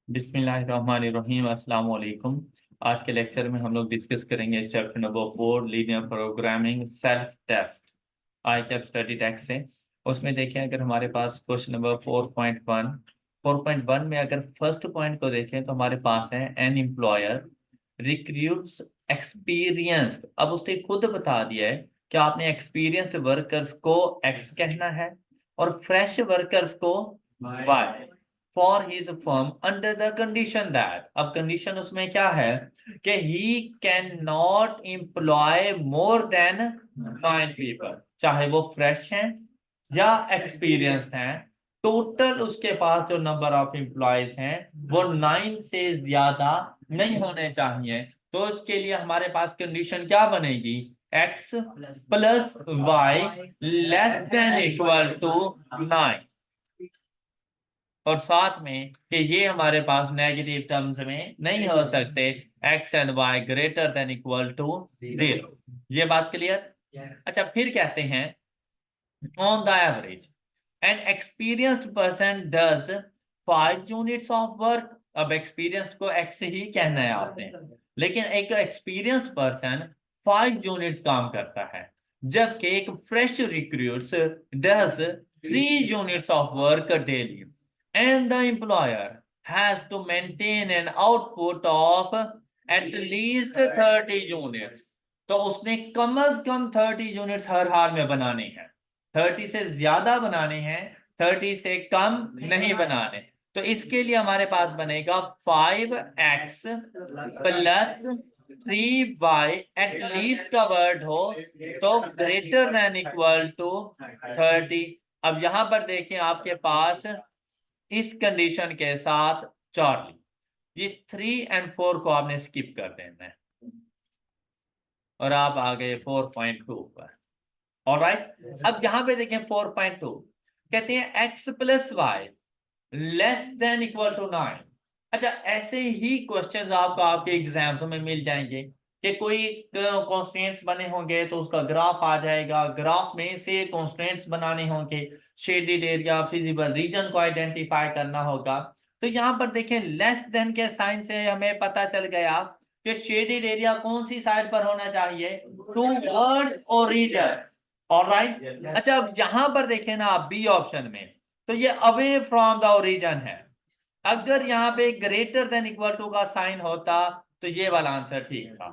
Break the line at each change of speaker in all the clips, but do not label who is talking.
बिस्मिल्लाहिर्रहमानिर्रहीम अस्सलाम वालेकुम। आज के लेक्चर में हम लोग डिस्कस करेंगे chapter number 4 linear programming self test ICAP study text से। उसमें देखें, अगर हमारे पास क्वेश्चन नंबर 4.1 में अगर फर्स्ट पॉइंट को देखें तो हमारे पास है एन एम्प्लॉयर रिक्रूट्स एक्सपीरियंस्ड। अब उसने खुद बता दिया है कि आपने एक्सपीरियंस्ड वर्कर्स को एक्स कहना है और फ्रेश वर्कर्स को y for his firm under the condition that. अब कंडीशन उसमें क्या है कि he can not employ more than 9 people, चाहे वो फ्रेश हैं या एक्सपीरियंस्ड हैं। टोटल उसके पास जो नंबर ऑफ एम्प्लॉयज हैं वो 9 से ज्यादा नहीं होने चाहिए। तो इसके लिए हमारे पास कंडीशन क्या बनेगी? x plus y less than equal to 9, और साथ में कि ये हमारे पास नेगेटिव टर्म्स में नहीं हो सकते, x and y greater than equal to 0। ये बात क्लियर? अच्छा, फिर कहते हैं on the average an experienced person does 5 units of work. अब एक्सपीरियंस्ड को x ही कहना है आपने, लेकिन एक एक्सपीरियंस्ड पर्सन 5 यूनिट्स काम करता है, जबकि एक fresh recruits does 3 units of work daily and the employer has to maintain an output of at least 30 units। तो उसने कम से कम 30 यूनिट्स हर हाल में बनाने हैं। 30 से ज्यादा बनाने हैं, 30 से कम नहीं बनाने। तो इसके लिए हमारे पास बनेगा 5x प्लस 3y एटलीस्ट का वर्ड हो तो ग्रेटर देन इक्वल टू 30। अब यहां पर देखें, आपके पास इस कंडीशन के साथ चार्ली, इस 3 और 4 को आपने स्किप कर देना है और आप आ गए 4.2 पर। ऑलराइट, अब यहां पे देखें 4.2 कहते हैं x plus y less than equal to 9। अच्छा, ऐसे ही क्वेश्चंस आपको आपके एग्जाम्स में मिल जाएंगे कि कोई कॉन्स्टेंट्स बने होंगे तो उसका ग्राफ आ जाएगा, ग्राफ में से कॉन्स्टेंट्स बनाने होंगे, शेडेड एरिया फिजिबल रीजन को आइडेंटिफाई करना होगा। तो यहां पर देखें, लेस देन के साइन से हमें पता चल गया कि शेडेड एरिया कौन सी साइड पर होना चाहिए, टूवर्ड्स ओरिजिन। ऑलराइट, अच्छा अब यहां पर देखें ना आप बी ऑप्शन में, तो ये अवे फ्रॉम द ओरिजिन है। अगर यहाँ पे ग्रेटर देन इक्वल टू का साइन होता तो ये वाला आंसर ठीक था।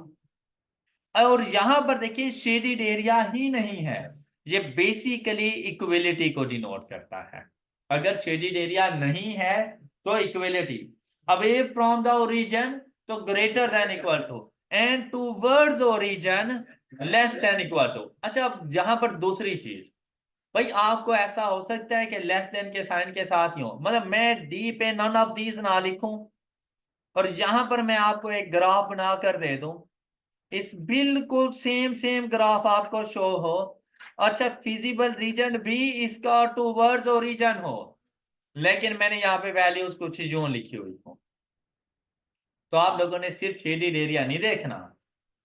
और यहां पर देखिए शेडेड एरिया ही नहीं है, ये बेसिकली इक्वलिटी को डिनोट करता है। अगर शेडेड एरिया नहीं है तो equality, away from the origin तो greater than equal to, and towards origin less than equal to. अच्छा, अब यहां पर दूसरी चीज, भाई आपको ऐसा हो सकता है कि लेस देन के साइन के साथ ही हो, मतलब मैं डी पे नन ऑफ दीज ना लिखूं और यहां पर मैं आपको एक ग्राफ बनाकर दे दूं, इस बिल्कुल सेम सेम ग्राफ आपको शो हो, अच्छा फिजिबल रीजन भी इसका टूवर्ड्स ओरिजिन हो, लेकिन मैंने यहाँ पे वैल्यूज कुछ यूं लिखी हुई हो, तो आप लोगों ने सिर्फ शेडेड एरिया नहीं देखना,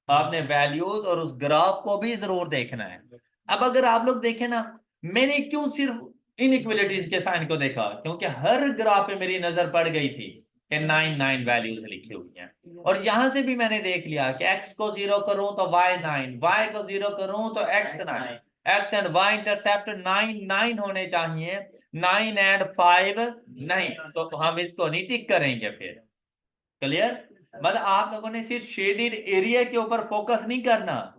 आपने वैल्यूज और उस ग्राफ को भी जरूर देखना है। अब अगर आप लोग देखें ना, मैंने क्यों सिर्फ इनइक्वलिटीज के साइन को देखा, क्योंकि हर ग्राफ पे मेरी नजर पड़ गई थी कि 9 वैल्यूज लिखी हुई हैं, और यहां से भी मैंने देख लिया कि x को 0 करूं तो y 9, y को 0 करूं तो x 9, x and y intercept 9 होने चाहिए, 9 एंड 5 नहीं, तो हम इसको नहीं टिक करेंगे फिर। क्लियर? मतलब आप लोगों ने सिर्फ शेडेड एरिया के ऊपर फोकस नहीं करना,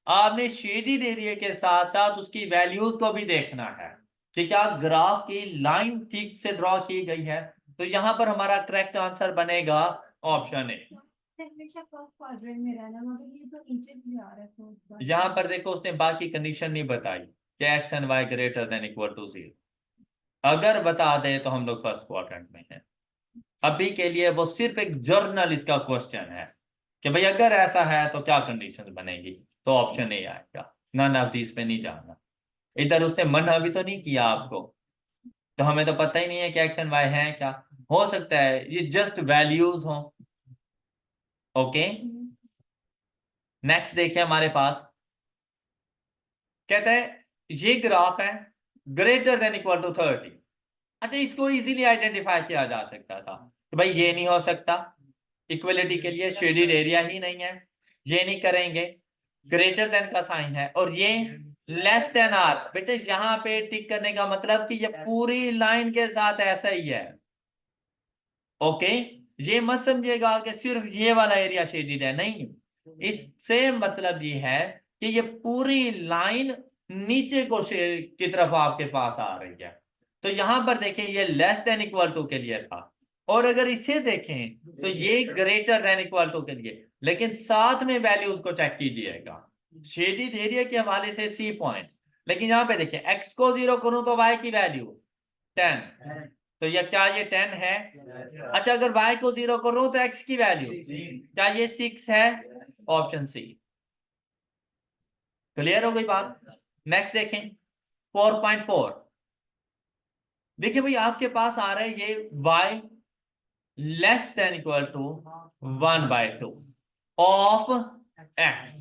आपने शेडेड एरिया के साथ साथ उसकी वैल्यूज को भी देखना है कि क्या ग्राफ की लाइन ठीक से ड्रॉ की गई है। तो यहां पर हमारा करेक्ट आंसर बनेगा ऑप्शन ए। यहां पर देखो, उसने बाकी कंडीशन नहीं बताई कि x and y greater than equal to 0। अगर बता दे तो हम लोग फर्स्ट क्वाड्रेंट में हैं। अभी के लिए वो सिर्फ एक जर्नल इसका क्वेश्चन है कि भाई अगर ऐसा है तो क्या कंडीशन बनेगी, तो ऑप्शन ए आएगा, नन ऑफ दिस पे नहीं जाना। इधर उसने मना भी तो नहीं किया आपको, तो हमें तो पता ही नहीं है कि एक्स एंड वाई है क्या, हो सकता है ये जस्ट वैल्यूज हो। ओके, नेक्स्ट देखिए हमारे पास, कहता है ये ग्राफ है ग्रेटर देन इक्वल टू 30। अच्छा, इसको इजीली आइडेंटिफाई किया जा सकता था, तो भाई ये नहीं हो सकता, इक्वलिटी के लिए शेडेड एरिया ही नहीं है, ये नहीं करेंगे। ग्रेटर देन का साइन है और ये लेस देन आर। बेटे यहाँ पे टिक करने का मतलब कि ये पूरी लाइन के साथ ऐसा ही है। ओके, ये मत समझिएगा कि सिर्फ ये वाला एरिया शेडेड है, नहीं। इससे मतलब ये है कि ये पूरी लाइन नीचे को की तरफ आपके पास आ रही है। तो यहां पर देखें ये लेस देन इक्वल टू के लिए था, और अगर इसे देखें तो ये ग्रेटर देन इक्वल टू के लिए। लेकिन साथ में वैल्यूज को चेक कीजिएगा, शेडेड एरिया के हवाले से सी पॉइंट। लेकिन यहां पे देखिए एक्स को 0 करूं तो वाई की वैल्यू 10, तो ये क्या ये 10 है? अच्छा, अगर y को 0 करूं तो x की वैल्यू क्या ये 6 है? Option C. क्लियर हो गई बात? नेक्स्ट देखें 4.4। देखिए भाई आपके पास आ रहा है ये y less than equal to 1/2 of x।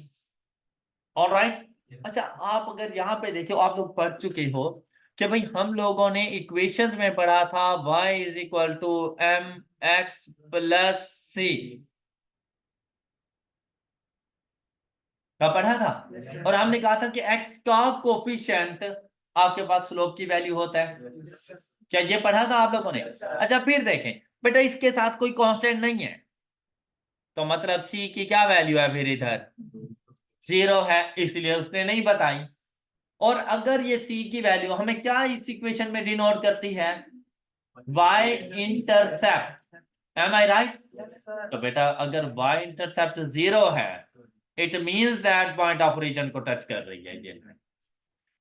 Alright. अच्छा, आप अगर यहां पे देखो, आप लोग पढ़ चुके हो कि भाई हम लोगों ने इक्वेशंस में पढ़ा था y is equal to mx plus c का पढ़ा था। और हमने कहा था कि x का कोफिशिएंट आपके पास स्लोप की वैल्यू होता है। क्या ये पढ़ा था आप लोगों ने? अच्छा, फिर देखें बेटा इसके साथ कोई कांस्टेंट नहीं है, तो मतलब c की क्या वैल्यू है फिर इधर? 0 है, इसलिए उसने नहीं बताई। और अगर ये c की वैल्यू हमें क्या इस इक्वेशन में डिनोट करती है? y intercept. एम आई राइट? तो बेटा अगर y इंटरसेप्ट 0 है, it means that point of origin को टच कर रही है ये।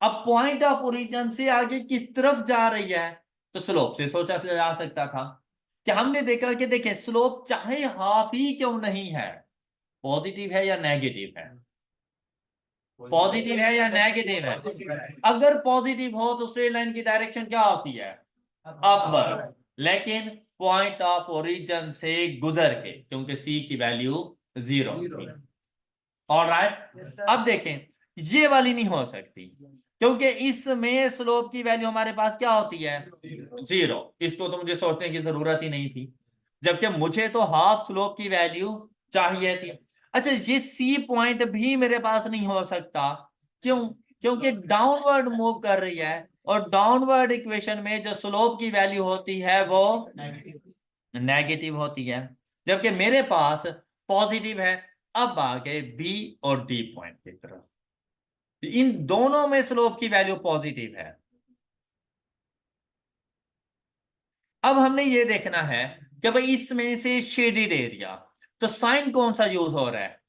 अब पॉइंट ऑफ ओरिजिन से आगे किस तरफ जा रही है? तो स्लोप से सोचा जा सकता था कि हमने देखा कि देखें स्लोप चाहे हाफ ही क्यों नहीं है, पॉजिटिव है या नेगेटिव है, पॉजिटिव है या नेगेटिव है। अगर पॉजिटिव हो तो स्ट्रेट लाइन की डायरेक्शन क्या होती है? अपवर्ड। लेकिन पॉइंट ऑफ ओरिजिन से गुजर के, क्योंकि सी की वैल्यू 0 थी। ऑलराइट, अब देखें ये वाली नहीं हो सकती, क्योंकि इसमें स्लोप की वैल्यू हमारे पास क्या होती है? 0। इसको तो मुझे सोचने की जरूरत ही नहीं थी, जबकि मुझे तो हाफ स्लोप की वैल्यू चाहिए थी। अच्छा, ये सी पॉइंट भी मेरे पास नहीं हो सकता, क्यों? क्योंकि डाउनवर्ड मूव कर रही है, और डाउनवर्ड इक्वेशन में जो स्लोप की वैल्यू होती है वो नेगेटिव होती है, जबकि मेरे पास पॉजिटिव है। अब आ गए बी और डी पॉइंट की तरफ, इन दोनों में स्लोप की वैल्यू पॉजिटिव है। अब हमने ये देखना है कि भाई इसमें से शेडेड एरिया, तो साइन कौन सा यूज हो रहा है?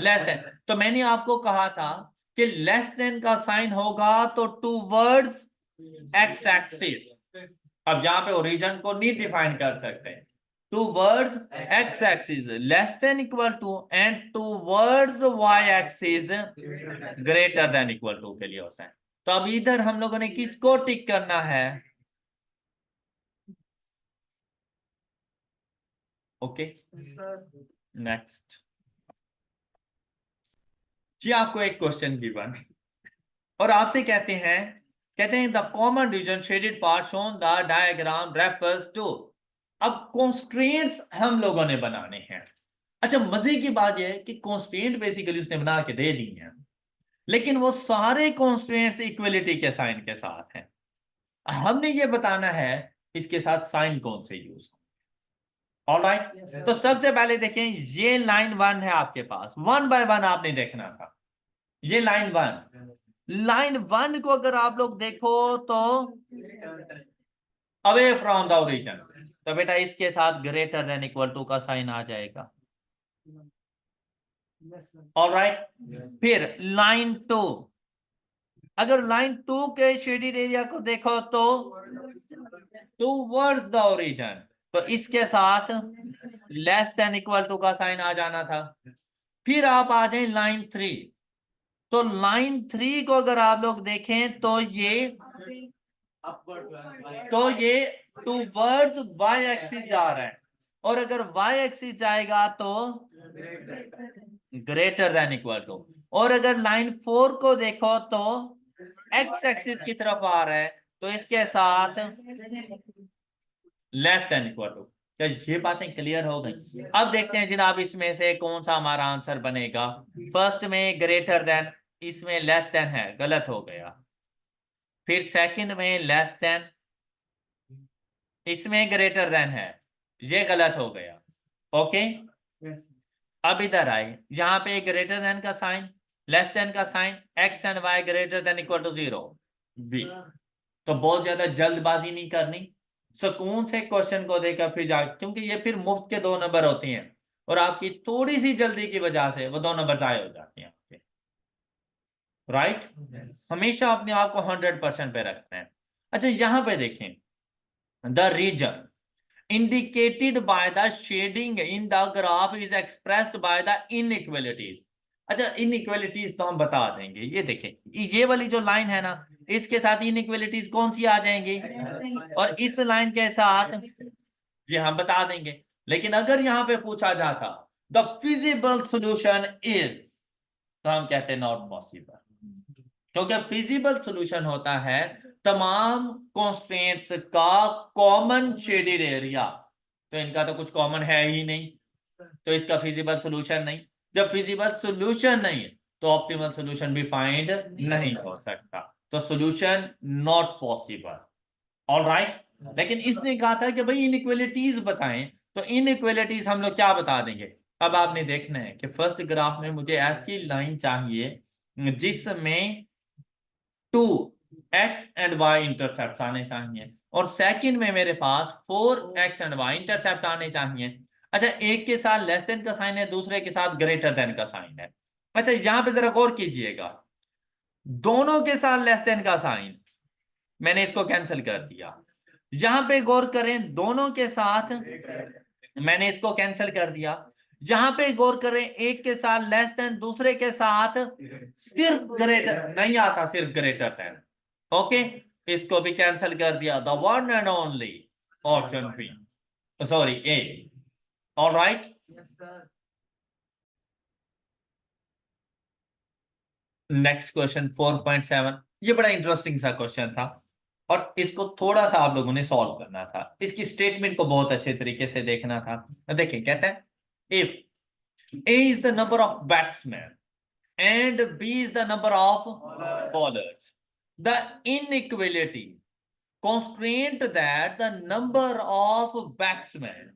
Less than. तो मैंने आपको कहा था कि लेस देन का साइन होगा तो टूवर्ड्स एक्स एक्सिस। अब यहां पे ओरिजिन को नहीं डिफाइन कर सकते, towards x axis less than equal to, and towards y axis greater than equal to के लिए होता है। तो अब इधर हम लोगों ने किसको टिक करना है? ओके, नेक्स्ट जी आपको एक क्वेश्चन गिवन, और आपसे कहते हैं the common region shaded part shown the diagram refers to. अब कॉन्स्ट्रेंट्स हम लोगों ने बनाने हैं। अच्छा, मजे की बात यह है कि कॉन्स्ट्रेंट बेसिकली उसने बना के दे दी हैं, लेकिन वो सारे कॉन्स्ट्रेंट्स इक्वलिटी के साइन के साथ हैं। हमने ये बताना है इसके साथ साइन कौन से यूज। ऑलराइट, तो सबसे पहले देखें ये लाइन 1 है आपके पास, 1 बाय 1 आपने देखना था। ये लाइन 1 को अगर आप लोग देखो तो अवे फ्रॉम द ओरिजिन, तो बेटा इसके साथ ग्रेटर देन इक्वल टू का साइन आ जाएगा। ऑलराइट, फिर लाइन 2, अगर लाइन 2 के शेडेड एरिया को देखो तो टूवर्ड्स द ओरिजिन, तो इसके साथ लेस देन इक्वल टू का साइन आ जाना था। फिर आप आ जाए लाइन 3, तो लाइन 3 को अगर आप लोग देखें तो ये टूवर्ड्स वाई एक्सिस जा रहा है, और अगर वाई एक्सिस जाएगा तो ग्रेटर देन इक्वल टू। और अगर लाइन 4 को देखो तो एक्स एक्सिस की तरफ आ रहा है, तो इसके साथ लेस देन इक्वल टू। क्या ये बातें क्लियर हो गई? अब देखते हैं जनाब इसमें से कौन सा हमारा आंसर बनेगा। फर्स्ट में ग्रेटर देन, इसमें लेस देन है, गलत हो गया। फिर सेकंड में लेस देन, इसमें ग्रेटर देन है, ये गलत हो गया। ओके, अब इधर आए, यहाँ पे ग्रेटर देन का साइन, लेस देन का sign, x and y greater than equal to 0 B. तो बहुत ज्यादा जल्दबाजी नहीं करनी, सुकून से क्वेश्चन को देखकर फिर जा, क्योंकि ये फिर मुफ्त के 2 नंबर होते हैं और आपकी थोड़ी सी जल्दी की वजह से वो 2 नंबर जाए हो जाते हैं आपके। राइट, हमेशा अपने आप को 100% पे रखना है। अच्छा यहां पे देखें, the region indicated by the shading in the graph is expressed by the inequalities। अच्छा इनइक्वालिटीज तो हम बता देंगे, ये देखें, ये वाली जो लाइन है ना, इसके साथ इनइक्वालिटीज कौन सी आ जाएंगी, और इस लाइन के साथ ये हम बता देंगे। लेकिन अगर यहां पे पूछा जाता द फिजिबल सॉल्यूशन इज, तो हम कहते हैं नॉट पॉसिबल, क्योंकि फिजिबल सॉल्यूशन होता है तमाम कॉन्स्ट्रेंट्स का कॉमन शेडेड एरिया, तो इनका तो कुछ कॉमन है ही नहीं, तो इसका फिजिबल सॉल्यूशन नहीं। जब फिजिबल सॉल्यूशन नहीं है तो ऑप्टिमल सॉल्यूशन भी फाइंड नहीं हो सकता, तो सॉल्यूशन नॉट पॉसिबल। ऑलराइट, लेकिन इसने कहा था कि भाई इनइक्वालिटीज बताएं, तो इनइक्वालिटीज हम लोग क्या बता देंगे। अब आपने देखना है कि फर्स्ट ग्राफ में मुझे ऐसी लाइन चाहिए जिसमें 2x एंड y इंटरसेप्ट आने चाहिए, और सेकंड में मेरे पास 4x एंड y इंटरसेप्ट आने चाहिए। अच्छा एक के साथ लेस देन का साइन है, दूसरे के साथ ग्रेटर देन का साइन है। अच्छा यहां पे जरा गौर कीजिएगा, दोनों के साथ लेस देन का साइन, मैंने इसको कैंसिल कर दिया। यहां पे गौर करें, दोनों के साथ, मैंने इसको कैंसिल कर दिया। यहां पे गौर करें, एक के साथ लेस देन, दूसरे के साथ सिर्फ ग्रेटर, नहीं आता सिर्फ ग्रेटर देन। ओके, इसको भी कैंसिल कर दिया, the one and only option B, sorry A. Alright, next question 4.7, ये बड़ा इंटरेस्टिंग सा क्वेश्चन था और इसको थोड़ा सा आप लोगों ने सॉल्व करना था, इसकी स्टेटमेंट को बहुत अच्छे तरीके से देखना था। देखिए कहते हैं, if A is the number of batsmen and B is the number of bowlers, the inequality constraint that the number of batsmen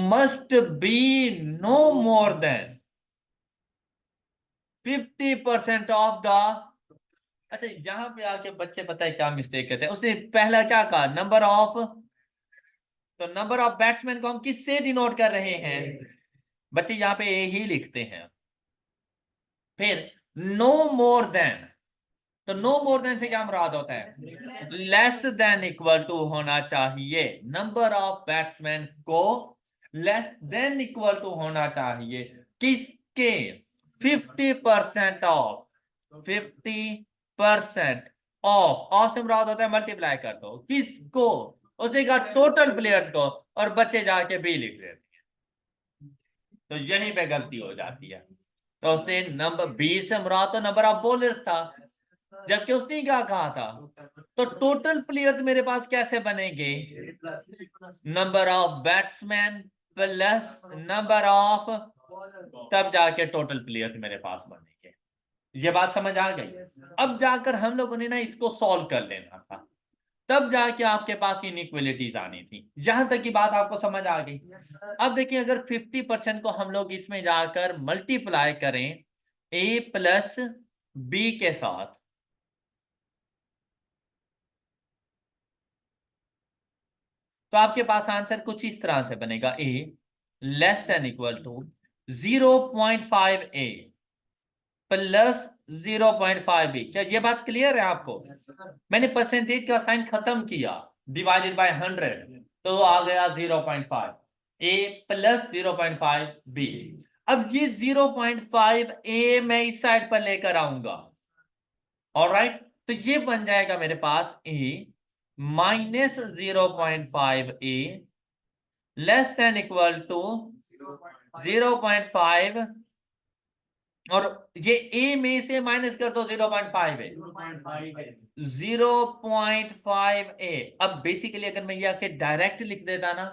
must be no more than 50% of the। अच्छा यहां पे आके बच्चे पता है क्या मिस्टेक करते हैं, उसने पहला क्या कहा, नंबर ऑफ, तो नंबर ऑफ बैट्समैन को हम किससे डिनोट कर रहे हैं, बच्चे यहाँ पे ए ही लिखते हैं। फिर नो मोर देन, तो नो मोर देन से क्या मुराद होता है, लेस देन इक्वल टू होना चाहिए, नंबर ऑफ बैट्समैन को लेस देन इक्वल टू होना चाहिए किसके, 50% ऑफ, 50% ऑफ से मुराद होता है मल्टीप्लाई कर दो, किसको, उसने कहा टोटल प्लेयर्स को, और बच्चे जाके बी लिख देते हैं, तो यहीं पे गलती हो जाती है। तो उसने नंबर 20 से मुराद तो नंबर ऑफ बॉलर्स था, जबकि उसने क्या कहा था, तो टोटल प्लेयर्स मेरे पास कैसे बनेंगे, number of batsman plus number of, तब जाके टोटल प्लेयर्स मेरे पास बनेंगे। ये बात समझ आ गई? अब जाकर हम लोगों ने ना इसको सॉल्व कर लेना था, तब जाके आपके पास इनइक्वालिटीज आनी थी। जहां तक की बात आपको समझ आ गई? अब देखिए अगर 50% को हम लोग इसमें जाकर मल्टीप्लाई करें ए प्लस बी के साथ, तो आपके पास आंसर कुछ इस तरह से बनेगा, A less than equal to 0.5 A plus 0.5 B. क्या ये बात क्लियर है आपको? मैंने परसेंटेज का साइन खत्म किया, डिवाइडेड बाय 100, तो आ गया 0.5 ए प्लस 0.5 बी। अब ये 0.5 ए मैं इस साइड पर लेकर आऊंगा, ऑलराइट, तो ये बन जाएगा मेरे पास A minus 0.5 A less than equal to 0.5, और ये ए में से माइनस कर दो 0.5 है, 0.5 ए। अब बेसिकली अगर मैं ये आके डायरेक्ट लिख देता ना,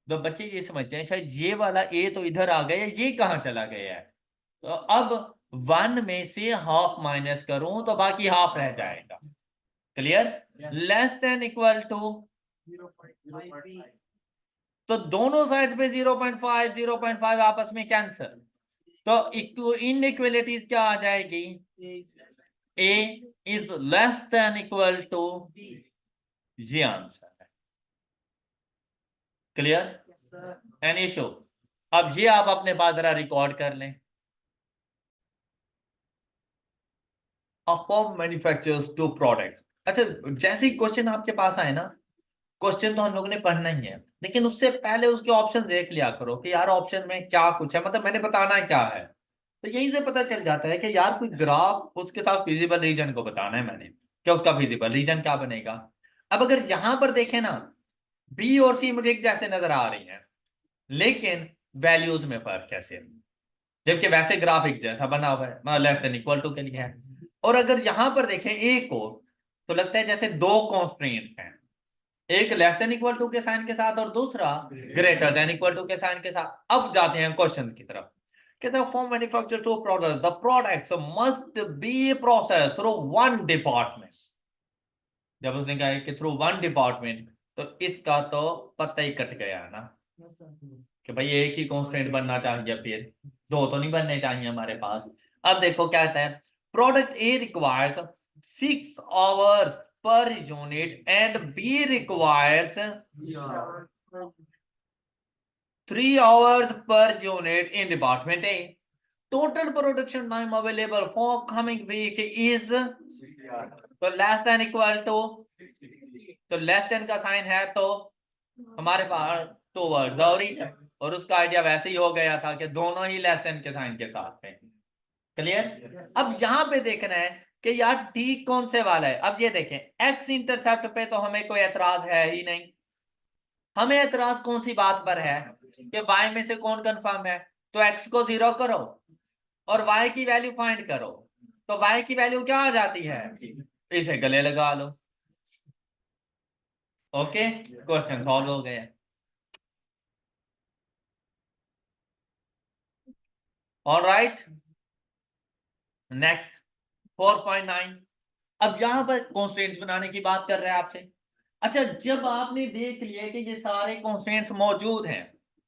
तो बच्चे ये समझते हैं शायद ये वाला ए तो इधर आ गया, ये कहाँ चला गया है। तो अब 1 में से हाफ माइनस करूं तो बाकी हाफ रह जाएगा। Clear? Less than equal to, तो दोनों साइड पे 0.5 0.5 आपस में कैंसिल, तो इनइक्वलिटीज क्या आ जाएगी, A is less than equal to, ये आंसर है। क्लियर? Any issue? अब ये आप अपने पास जरा रिकॉर्ड कर लें। A firm manufactures two products। अच्छा, जैसे ही क्वेश्चन आपके पास आए ना, क्वेश्चन तो हम लोगों ने पढ़ना ही है, लेकिन उससे पहले उसके ऑप्शन देख लिया करो कि यार ऑप्शन में क्या कुछ है, मतलब मैंने बताना क्या है। तो यहीं से पता चल जाता है कि यार कोई ग्राफ, उसके साथ फिजिबल रीजन को बताना है मैंने, क्या उसका फिजिबल रीजन क्या बनेगा। अब अगर यहां पर देखें ना, बी और सी मुझे एक जैसे नजर आ रही हैं, लेकिन वैल्यूज में फर्क कैसे, जबकि वैसे ग्राफ एक जैसा बना हुआ है, मतलब लेस देन इक्वल टू के लिए है। और अगर यहां पर देखें ए को, तो लगता है जैसे दो कॉन्स्ट्रेंट्स हैं, एक लेस देन इक्वल टू के साइन के साथ और दूसरा ग्रेटर देन इक्वल टू के साइन के साथ। अब जाते हैं क्वेश्चन की तरफ। कहते हैं for manufacture to product the products must be process through one department. जब उसने कहा कि थ्रू वन डिपार्टमेंट, तो इसका तो पता ही कट गया ना कि भाई एक ही कॉन्स्टेंट बनना चाहिए, फिर दो तो नहीं बनने चाहिए हमारे पास। अब देखो क्या कहता है, product A requires 6 hours per unit and B requires 3 hours per unit in department A. Total production time available for coming week is, तो लेस देन इक्वल टू, तो लेस देन का साइन है तो हमारे पास टूवर्ड्स, और उसका idea वैसे ही हो गया था कि दोनों ही लेस देन के साइन के साथ में। क्लियर? अब यहां पे देखना है कि यार डी कौन से वाला है। अब ये देखें, एक्स इंटरसेप्ट पे तो हमें कोई एतराज है ही नहीं। हमें एतराज कौन सी बात पर है कि वाई में से कौन कंफर्म है। तो एक्स को 0 करो और वाई की वैल्यू फाइंड करो, तो वाई की वैल्यू क्या आ जाती है, इसे गले लगा लो। ओके, क्वेश्चन सॉल्व हो गया। Alright, next 4.9। अब यहां पर कॉन्स्टेंट्स बनाने की बात कर रहे हैं आपसे। अच्छा, जब आपने देख लिया कि ये सारे कॉन्स्टेंट्स मौजूद हैं,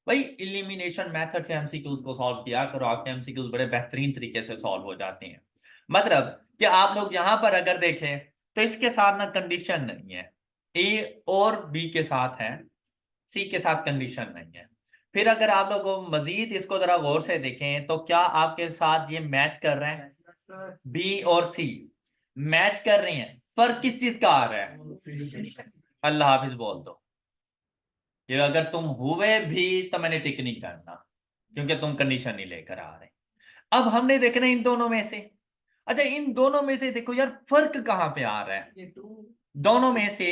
भाई इलिमिनेशन मेथड से एमसीक्यूज को सॉल्व किया करो, आपके एमसीक्यूज बड़े बेहतरीन तरीके से सॉल्व हो जाते हैं। मतलब कि आप लोग यहां पर अगर देखें तो इसके साथ ना कंडीशन नहीं है, ए और बी के साथ है, सी के साथ कंडीशन नहीं है। फिर अगर आप लोग मजीद इसको जरा गौर से देखें तो क्या आपके साथ ये मैच कर रहे हैं, बी और सी मैच कर रही हैं, पर किस चीज का आ रहा है, अल्लाह हाफिज बोल दो। ये अगर तुम हुए भी तो मैंने टिक नहीं करना, क्योंकि तुम कंडीशन नहीं लेकर आ रहे। अब हमने देखना इन दोनों में से। अच्छा, इन दोनों में से देखो यार फर्क कहां पे आ रहा है। दोनों में से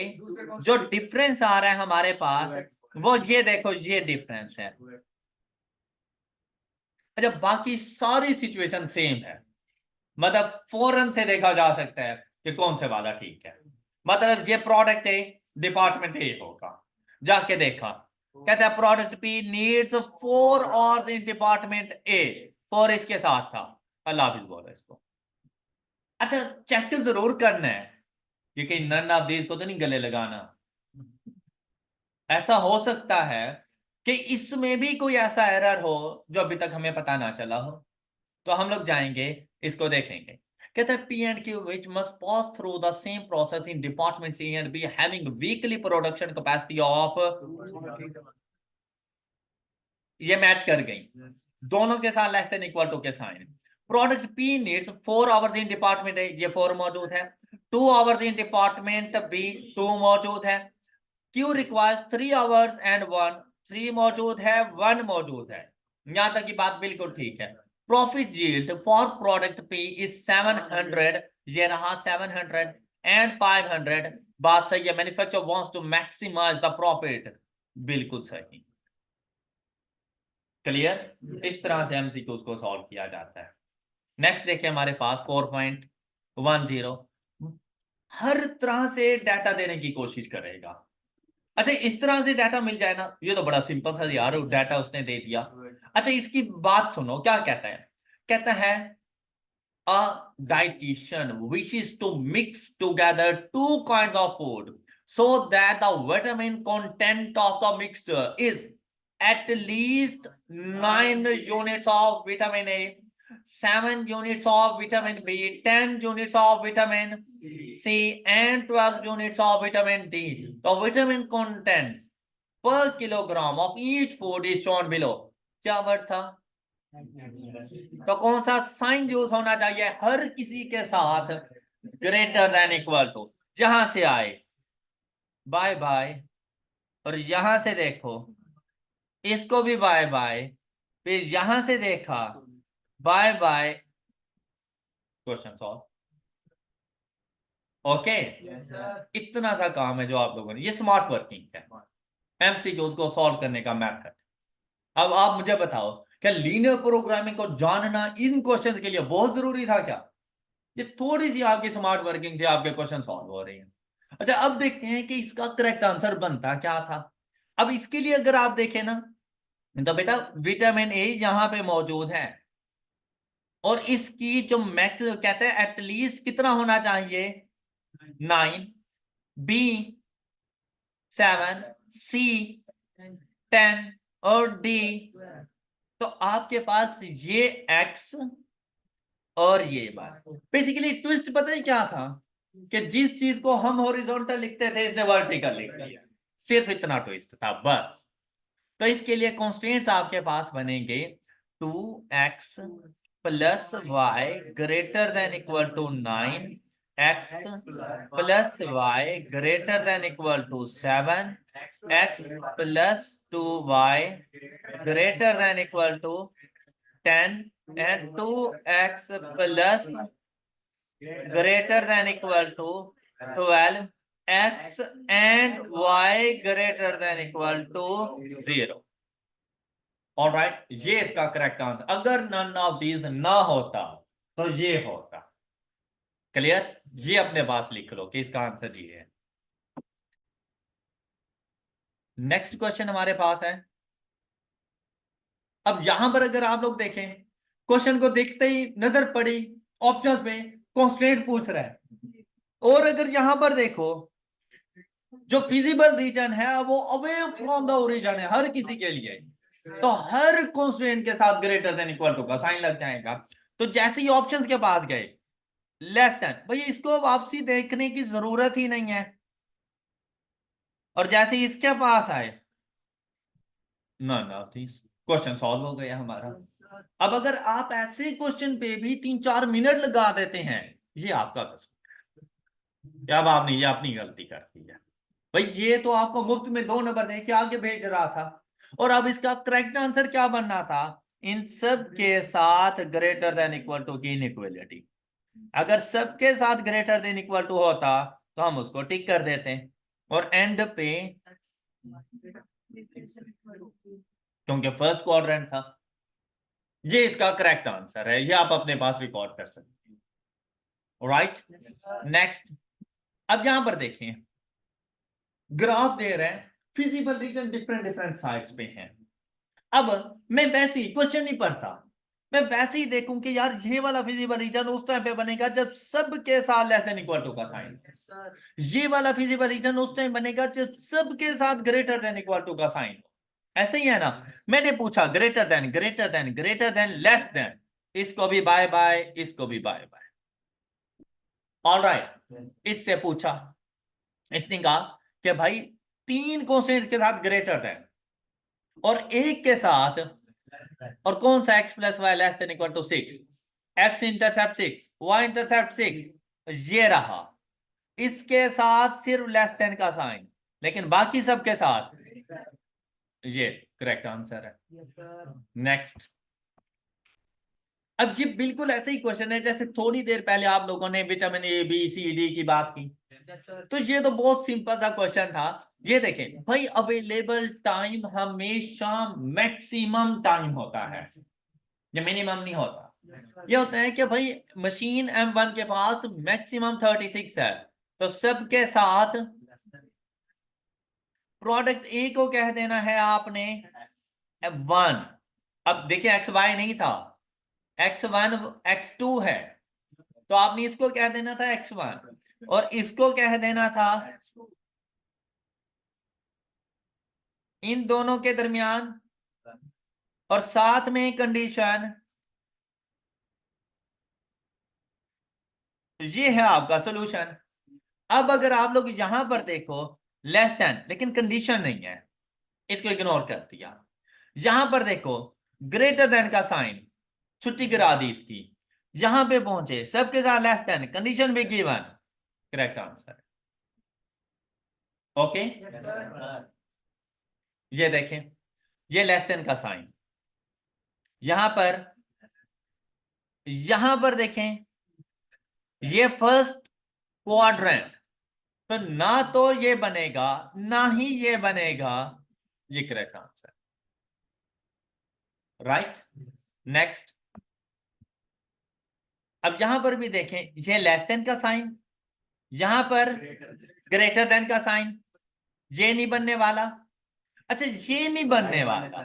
जो डिफरेंस आ रहा है हमारे पास, वो ये देखो, ये डिफरेंस है। अच्छा, बाकी सारी सिचुएशन सेम है, मतलब फौरन से देखा जा सकता है कि कौन से वाला ठीक है। मतलब ये प्रोडक्ट ए डिपार्टमेंट ए होगा, जाके देखा, कहता है product B needs 4 hours in department A, 4 इसके साथ था, अल्लाह हाफिज बोला इसको। अच्छा, चेक जरूर करना है कि कहीं नन ऑफ दीज को तो नहीं गले लगाना। ऐसा हो सकता है कि इसमें भी कोई ऐसा एरर हो जो अभी तक हमें पता ना चला हो, तो हम लोग जाएंगे, इसको देखेंगे। कहते हैं P and Q which must pass through the same process in department C and B having weekly production capacity of, ये मैच कर गई दोनों के साथ लेस देन इक्वल टू के sign. Product P needs 4 hours in department A, ये 4 मौजूद है। 2 hours इन डिपार्टमेंट बी, 2 मौजूद है। क्यू रिक्वायर्स 3 hours एंड 1, 3 मौजूद है, 1 मौजूद है। यहां तक की बात बिल्कुल ठीक है। Profit yield for product P is 700, ये रहा 700 एंड 500, बात सही है। Manufacturer wants to maximise the profit, बिल्कुल सही। क्लियर? इस तरह से एमसीक्यूज को सॉल्व किया जाता है। नेक्स्ट देखिए हमारे पास 4.10, हर तरह से डाटा देने की कोशिश करेगा। अच्छा, इस तरह से डाटा मिल जाए ना, ये तो बड़ा सिंपल सा यार, डाटा उसने दे दिया। अच्छा, इसकी बात सुनो, क्या कहता है, कहता है a dietitian wishes to mix together two kinds of food so that the vitamin content of the mixture is at least 9 units of vitamin A, 7 units of vitamin B, 10 units of vitamin C, and 12 units of vitamin D. The vitamin contents per kilogram of each food is shown below. क्या word था? तो कौन सा sign use होना चाहिए हर किसी के साथ? Greater than equal to. जहां से आए बाय बाय, और यहां से देखो इसको भी बाय बाय, फिर यहां से देखा bye bye, question solve. Okay, इतना सा काम है जो आप लोगों ने, ये स्मार्ट वर्किंग है, एमसीक्यूज को सॉल्व करने का मेथड। अब आप मुझे बताओ, क्या लीनियर प्रोग्रामिंग को जानना इन क्वेश्चन के लिए बहुत जरूरी था क्या? ये थोड़ी सी आपकी स्मार्ट वर्किंग से आपके क्वेश्चन सॉल्व हो रहे हैं। अच्छा, अब देखते हैं कि इसका करेक्ट आंसर बनता क्या था। अब इसके लिए अगर आप देखें ना, तो बेटा विटामिन ए यहां पे मौजूद है, और इसकी जो मैक्स कहते हैं एटलीस्ट कितना होना चाहिए, 9, बी 7, सी 10 और डी। तो आपके पास ये एक्स और ये बात, बेसिकली ट्विस्ट पता है क्या था, कि जिस चीज को हम हॉरिजॉन्टल लिखते थे इसने वर्टिकल लिख दिया, सिर्फ इतना ट्विस्ट था बस। तो इसके लिए कॉन्स्टेंट्स आपके पास बनेंगे 2x plus y greater than equal to 9, x plus y greater than equal to 7, x plus 2y greater than equal to 10, and 2x plus greater than equal to 12, x and y greater than equal to 0। Alright, ये इसका correct answer. अगर none of these ना होता तो ये होता। Clear? ये अपने पास लिख लो कि इसका आंसर ये है। नेक्स्ट क्वेश्चन हमारे पास है। अब यहां पर अगर आप लोग देखें, क्वेश्चन को देखते ही नजर पड़ी ऑप्शन में कॉन्स्टेंट पूछ रहा है, और अगर यहां पर देखो जो फिजिबल रीजन है वो अवे फ्रॉम द ओरिजिन है हर किसी के लिए, तो हर कॉन्स्टेंट के साथ ग्रेटर देन इक्वल टू का साइन लग जाएगा। तो जैसे ही ऑप्शंस के पास गए लेस देन, भाई इसको वापसी देखने की जरूरत ही नहीं है, और जैसे ही इसके पास आए none of this, question solve हो गया हमारा। अब अगर आप ऐसे क्वेश्चन पे भी 3-4 मिनट लगा देते हैं, ये आपका कसूर, क्या बात नहीं, ये अपनी गलती करती है भाई। ये तो आपको मुफ्त में 2 नंबर दे के आगे भेज रहा था, और अब इसका करेक्ट आंसर क्या बनना था, इन सब के साथ ग्रेटर देन इक्वल टू की इनइक्वालिटी। अगर सबके साथ ग्रेटर देन इक्वल टू होता तो हम उसको टिक कर देते, और एंड पे क्योंकि फर्स्ट क्वाड्रेंट था, ये इसका करेक्ट आंसर है, ये आप अपने पास रिकॉर्ड कर सकते हैं। Right, next. अब यहां पर देखिए ग्राफ दे रहे हैं, feasible region different different sides पे हैं। अब मैं वैसे ही क्वेश्चन नहीं पढ़ता, मैं वैसे ही देखूं कि यार ये वाला फिजिबल रीजन उस टाइम पे बनेगा जब सबके साथ लेस देन इक्वल टू का साइन, ये वाला फिजिबल रीजन उस टाइम बनेगा जब सबके साथ ग्रेटर देन इक्वल टू का साइन। ऐसे ही है ना, मैंने पूछा greater than greater than greater than less than, इसको भी बाय बाय, इसको भी बाय बाय। ऑलराइट, इससे पूछा, इसने कहा कि भाई 3 कॉन्स्टेंट के साथ ग्रेटर देन, और एक के साथ, और कौन सा x plus y less than equal to 6, x intercept 6, y intercept 6, ये रहा, इसके साथ सिर्फ लेस देन का साइन, लेकिन बाकी सबके साथ ये करेक्ट आंसर है। नेक्स्ट। अब ये बिल्कुल ऐसे ही क्वेश्चन है जैसे थोड़ी देर पहले आप लोगों ने vitamin A B C D की बात की, तो ये तो बहुत सिंपल सा क्वेश्चन था। ये देखें भाई, अवेलेबल टाइम हमेशा मैक्सिमम टाइम होता है, ये मिनिमम नहीं होता। ये होता है कि भाई मशीन M1 के पास मैक्सिमम 36 है, तो सबके साथ प्रोडक्ट ए को कह देना है आपने 1। अब देखिए XY नहीं था, X1 X2 है, तो आपने इसको कह देना था X1 और इसको कह देना था, इन दोनों के दरमियान, और साथ में कंडीशन ये है आपका सॉल्यूशन। अब अगर आप लोग यहां पर देखो लेस देन, लेकिन कंडीशन नहीं है, इसको इग्नोर कर दिया। यहां पर देखो ग्रेटर देन का साइन, छुट्टी करा दी इसकी, यहां पे पहुंचे सबके साथ लेस देन, कंडीशन भी गिवन, करेक्ट आंसर। ओके ये देखें, ये लेस देन का साइन, यहां पर देखें ये फर्स्ट क्वाड्रेंट, तो ना तो ये बनेगा ना ही ये बनेगा, ये करेक्ट आंसर, राइट। नेक्स्ट, अब यहां पर भी देखें ये लेस देन का साइन, यहां पर ग्रेटर देन का साइन, ये नहीं बनने वाला। अच्छा ये नहीं बनने वाला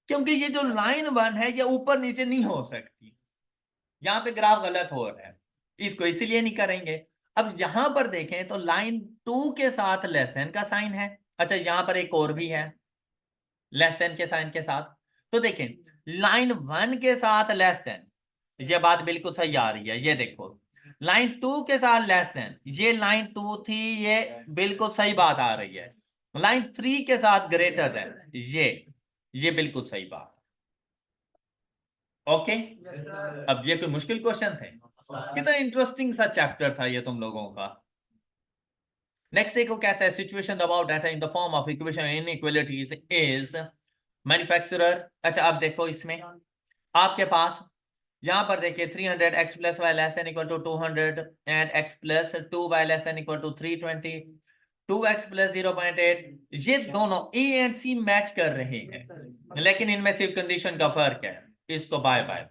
क्योंकि ये जो लाइन 1 है ये ऊपर नीचे नहीं हो सकती, यहां पे ग्राफ गलत हो रहा है, इसको इसीलिए नहीं करेंगे। अब यहां पर देखें तो लाइन 2 के साथ लेस देन का साइन है। अच्छा यहां पर एक और भी है लेस देन के साइन के साथ, तो देखें लाइन 1 के साथ लेस देन, ये बात बिल्कुल सही आ रही है, ये देखो लाइन 2 के साथ लेस देन, ये लाइन 2 थी, ये बिल्कुल सही बात आ रही है। लाइन 3 के साथ ग्रेटर देन, ये बिल्कुल सही बात। ओके अब ये कोई मुश्किल क्वेश्चन थे? कितना इंटरेस्टिंग सा चैप्टर था ये तुम लोगों का। नेक्स्ट देखो कहता है situation about data in the form of equation inequalities is manufacturer. अच्छा अब देखो इसमें आपके पास यहां पर देखिए 300 x plus y less than equal to 200 and x plus 2 y less than equal to 320, 2x plus 0.8, ये दोनों ए एंड सी मैच कर रहे हैं, लेकिन इनमें सिर्फ कंडीशन का फर्क है, इसको बाय बाय।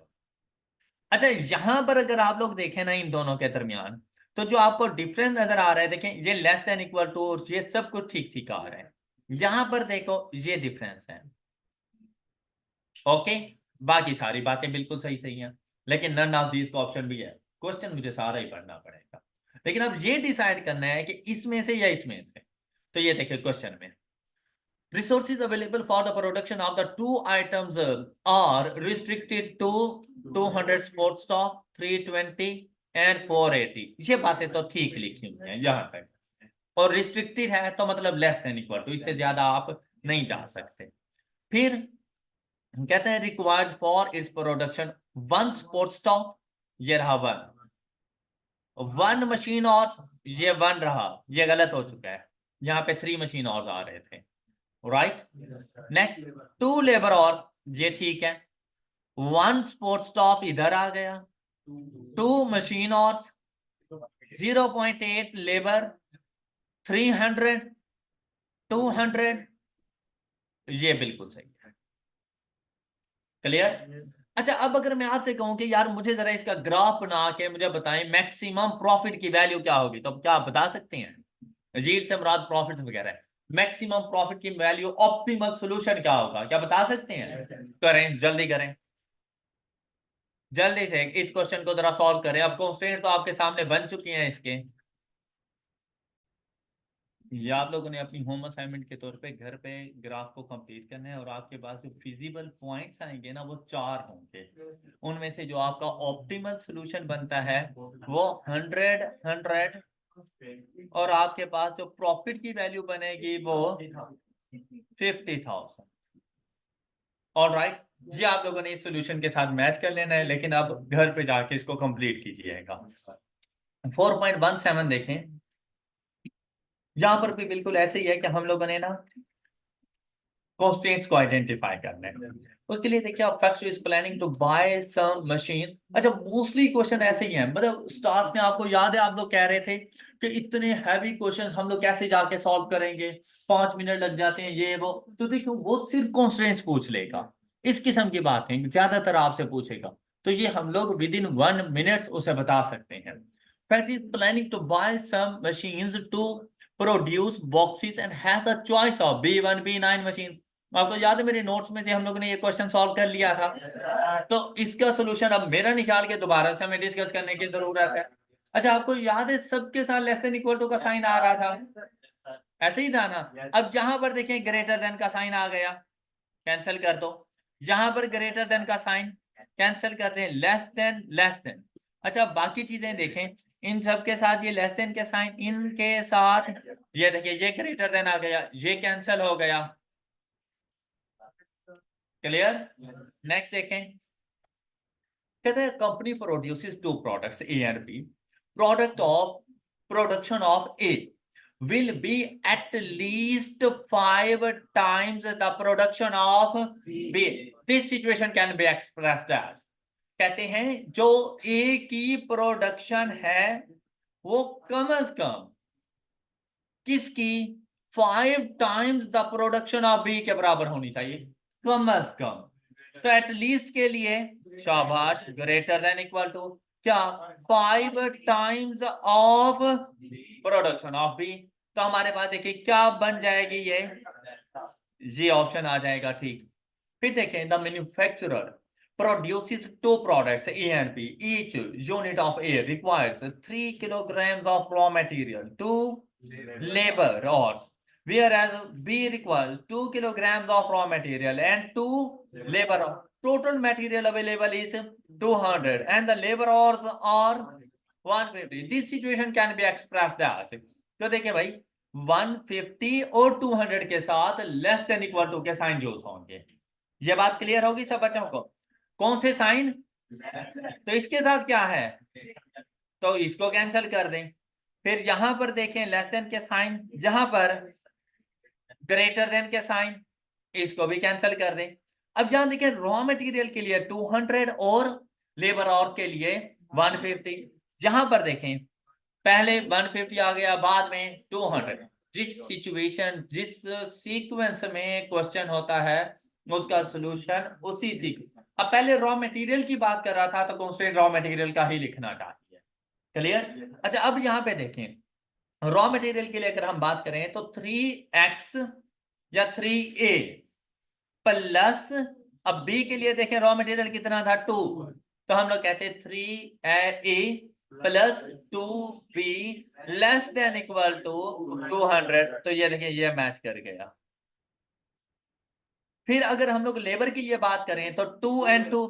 अच्छा यहां पर अगर आप लोग देखें ना इन दोनों के दरमियान, तो जो आपको डिफरेंस नजर आ रहा है, देखें ये लेस देन इक्वल टू, ये सब कुछ ठीक ठीक आ रहा है, यहां पर देखो ये डिफरेंस है। ओके बाकी सारी बातें बिल्कुल सही सही हैं, लेकिन नन ऑफ दीज का ऑप्शन भी है, क्वेश्चन मुझे सारा ही पढ़ना पड़ेगा, लेकिन अब ये डिसाइड करना है कि इसमें से या इसमें से। तो ये देखिए क्वेश्चन में resources available for the production of the two items are restricted to 200 sports stock, 320 and 480, ये बातें तो ठीक लिखी हुई हैं यहां तक, और रिस्ट्रिक्टेड है तो मतलब लेस देन इक्वल टू, इससे ज्यादा आप नहीं जा सकते। फिर कहते हैं required for its production 1 sports stock, ये रहा 1 मशीन और, ये 1 रहा, ये गलत हो चुका है, यहाँ पे 3 मशीन और आ रहे थे, राइट। नेक्स्ट 2 लेबर और, ये ठीक है, 1 स्पोर्ट्स स्टॉप इधर आ गया, 2 मशीन और, 0.8 लेबर, 300, 200, ये बिल्कुल सही है, क्लियर। अच्छा अब अगर मैं आपसे कहूं कि यार मुझे जरा इसका ग्राफ बना के मुझे बताएं मैक्सिमम प्रॉफिट की वैल्यू क्या होगी, तो क्या आप बता सकते हैं? यील्ड से मुराद प्रॉफिट्स वगैरह है, मैक्सिमम प्रॉफिट की वैल्यू, ऑप्टिमल सॉल्यूशन क्या होगा, क्या बता सकते हैं? करें जल्दी करें, जल्दी से इस क्वेश्चन को जरा सॉल्व करें। अब कंस्ट्रेंट तो आपके सामने बन चुकी हैं इसके, ये आप लोगों ने अपनी होम असाइनमेंट के तौर पे घर पे ग्राफ को कंप्लीट करना है, और आपके पास जो फिजिबल पॉइंट्स आएंगे ना वो 4 होंगे, उनमें से जो आपका ऑप्टिमल सॉल्यूशन बनता है वो 100 और आपके पास जो प्रॉफिट की वैल्यू बनेगी वो 50,000। ऑलराइट ये आप लोगों ने इस सॉल्यूशन के साथ मैच कर लेना है, लेकिन अब घर पे जाके इसको कंप्लीट कीजिएगा। 4.17 देखें, यहां पर भी बिल्कुल ऐसे ही है कि हम लोगों ने ना कंस्ट्रेंट्स को आइडेंटिफाई करना है। उसके लिए देखिए factory is planning to buy some machine. अच्छा मोस्टली क्वेश्चन ऐसे ही हैं, मतलब स्टार्ट में आपको याद है आप लोग कह रहे थे कि इतने हैवी क्वेश्चंस हम लोग कैसे जाके सॉल्व करेंगे, 5 मिनट लग जाते हैं ये वो, तो देखिए वो सिर्फ कंस्ट्रेंट्स पूछ लेगा, इस किस्म की बात है, ज्यादातर आपसे पूछेगा, तो ये हम लोग विद इन 1 मिनट उसे बता सकते हैं। Factory is planning to buy some machines to produce boxes and has a choice of B1 B9 machine. आपको याद है मेरे नोट्स में से हम लोगों ने ये क्वेश्चन सॉल्व कर लिया था। तो इसका सोल्यूशन अब मेरा निकाल के दोबारा से हमें डिस्कस करने की जरूरत है। अच्छा, आपको याद है सबके साथ लेस देन इक्वल टू का साइन आ रहा था, ऐसे ही था ना। अब यहां पर देखें ग्रेटर देन का साइन आ गया, कैंसिल कर दो। यहां पर ग्रेटर देन का साइन कैंसिल कर दें, लेस देन लेस देन। अच्छा, बाकी चीजें देखें, इन सब के साथ ये लेस देन के साइन, इनके साथ ये देखिए ये ग्रेटर देन आ गया, ये कैंसिल हो गया। क्लियर? नेक्स्ट देखें, कहते हैं company produces two products A and B, product of production of A will be at least 5 times the production of B. This situation can be expressed as, कहते हैं जो A की production है वो कम से कम किसकी 5 times the production of B के बराबर होनी चाहिए, कम से कम। तो एटलीस्ट के लिए शाबाश, ग्रेटर देन इक्वल टू क्या 5 times of production of B. तो हमारे पास देखिए क्या बन जाएगी, ये ऑप्शन आ जाएगा, ठीक। फिर देखें, the manufacturer produces 2 products A and B. Each unit of A requires 3 kilograms of raw material, 2 labor hours, whereas B requires 2 kilograms of raw material and 2 labor hours. Total material available is 200 and the labor hours are 150. This situation can be expressed as, तो देखिए भाई 150 और 200 के साथ less than equal to के sign use होंगे। ये बात क्लियर होगी सब बच्चों को? कौन से साइन? तो इसके साथ क्या है, तो इसको कैंसिल कर दें। फिर यहां पर देखें लेस देन के साइन, यहां पर ग्रेटर देन के साइन, इसको भी कैंसिल कर दें। अब यहां देखें रॉ मटेरियल के लिए 200 और लेबर आवर्स के लिए 150। यहां पर देखें पहले 150 आ गया, बाद में 200। जिस सिचुएशन जिस सीक्वेंस में क्वेश्चन होता है उसका सॉल्यूशन उसी सीक्वेंस। अब पहले रॉ मटेरियल की बात कर रहा था तो कांस्टेंट रॉ मटेरियल का ही लिखना चाहिए। क्लियर? अच्छा, अब यहां पे देखें रॉ मटेरियल के लिए अगर हम बात करें तो 3x या 3a प्लस, अब b के लिए देखें रॉ मटेरियल कितना था 2, तो हम लोग कहते हैं 3a plus 2b less than equal to 200। तो ये देखिए ये मैच कर गया। फिर अगर हम लोग लेबर के लिए बात करें तो 2 and 2,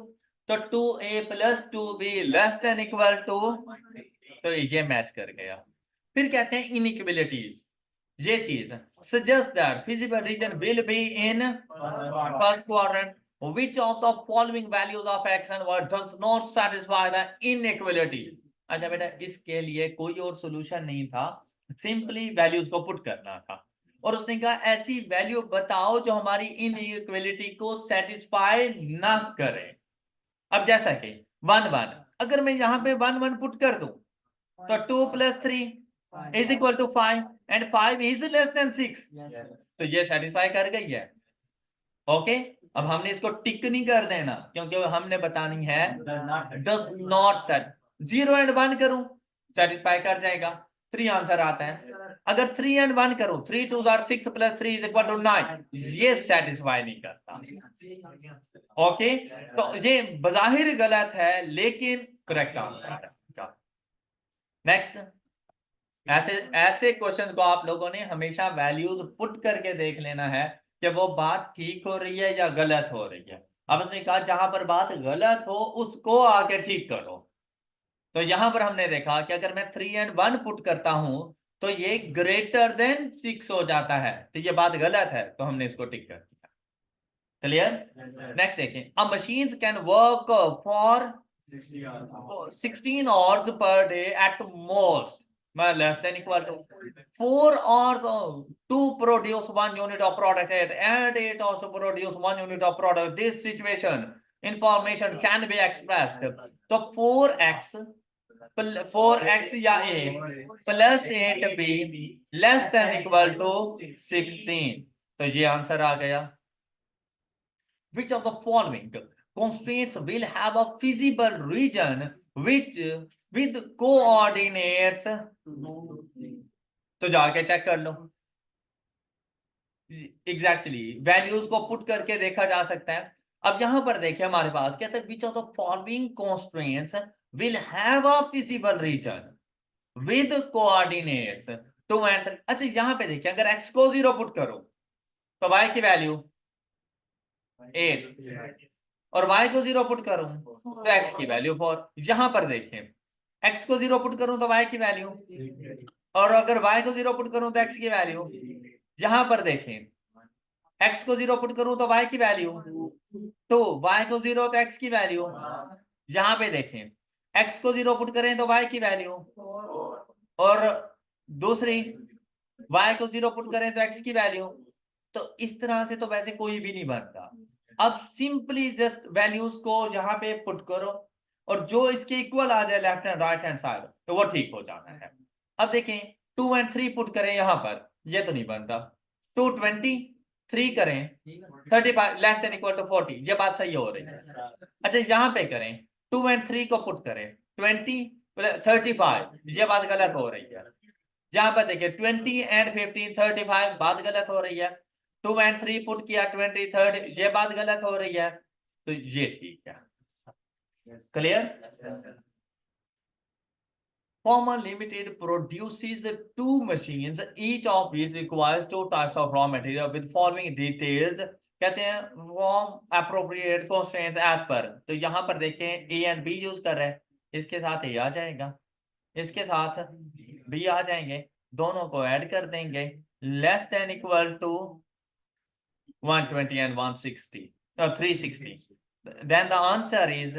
तो 2a plus 2b less than equal to, तो ये मैच कर गया। फिर कहते हैं इनइक्वलिटीज, ये चीज suggest that feasible region will be in first quadrant, which of the following values of x and y does not satisfy the inequality। अच्छा बेटा, इसके लिए कोई और सॉल्यूशन नहीं था, सिंपली वैल्यूज को पुट करना था। और उसने कहा ऐसी वैल्यू बताओ जो हमारी इनइक्वालिटी को सेटिस्फाई ना करे। अब जैसा कि 1 1, अगर मैं यहां पे 1 1 पुट कर दूं तो 2 + 3 is equal to 5 and 5 is less than 6, तो ये सेटिस्फाई कर गई है। ओके, अब हमने इसको टिक नहीं कर देना क्योंकि हमने बतानी है डज नॉट सेट। 0 and 1 करूं सेटिस्फाई कर जाएगा, 3 आंसर आता है। अगर 3 and 1 करूं 3 2 6 + 3 = 9, ये सेटिस्फाई नहीं करता। ओके, तो ये बजाहिर गलत है लेकिन करेक्ट आंसर है। नेक्स्ट, ऐसे ऐसे क्वेश्चन को आप लोगों ने हमेशा वैल्यूज पुट करके देख लेना है कि वो बात ठीक हो रही है या गलत हो रही है। अब उसने कहा जहां पर बात गलत हो उसको आके ठीक करो। तो यहां पर हमने देखा कि अगर मैं 3 and 1 पुट करता हूं तो ये ग्रेटर देन 6 हो जाता है, तो ये बात गलत है, तो हमने इसको टिक कर दिया। क्लियर? नेक्स्ट देखें, a machines can work for 16 hours per day at most, less than equal to 4 hours to produce 1 unit of product and 8 hours to produce 1 unit of product. This situation information can be expressed, तो 4x या a plus 8b less than equal to 16, तो ये answer आ गया। Which of the following constraints will have a feasible region which with coordinates तो जाके check कर लो। Exactly values को put करके देखा जा सकता है। अब यहां पर देखिए हमारे पास कहते हैं which of the following constraints will have a feasible reason with coordinates 2 and 3। अच्छा यहां पे देखिए अगर x को 0 पुट करो तो y की वैल्यू 8 और y को 0 पुट करूं तो x की वैल्यू 4। यहां पर देखें x को 0 पुट करूं तो y की वैल्यू, और अगर y को 0 पुट करूं तो x की वैल्यू। यहां पर देखें x को 0 पुट करूं तो y की वैल्यू 2, y को 0 तो x की वैल्यू। यहां पे देखें x को 0 पुट करें तो y की वैल्यू, और दूसरी y को 0 पुट करें तो x की वैल्यू। तो इस तरह से तो वैसे कोई भी नहीं बनता। अब सिंपली जस्ट वैल्यूज को यहां पे पुट करो और जो इसके इक्वल आ जाए left and right hand side तो वो ठीक हो जाना है। अब देखें 2 and 3 पुट करें यहां पर, ये तो नहीं बनता। 223 करें 35 लेस देन इक्वल टू 40, ये बात सही हो रही है। अच्छा यहां पे करें 2 and 3 को पुट करें 35, ये बात गलत हो रही है। यहां पर देखिए 20 and 15 35, बात गलत हो रही है। 2 and 3 पुट किया 20 30, ये बात गलत हो रही है। तो ये ठीक है। Clear? Pharma Limited produces 2 machines, each of which requires 2 types of raw material with following details। कहते हैं from appropriate constraints as per। तो यहां पर देखें A and B यूज कर रहे हैं, इसके साथ A आ जाएगा, इसके साथ B आ जाएंगे, दोनों को ऐड कर देंगे less than equal to 120 and 160 और 360। देन द आंसर इज,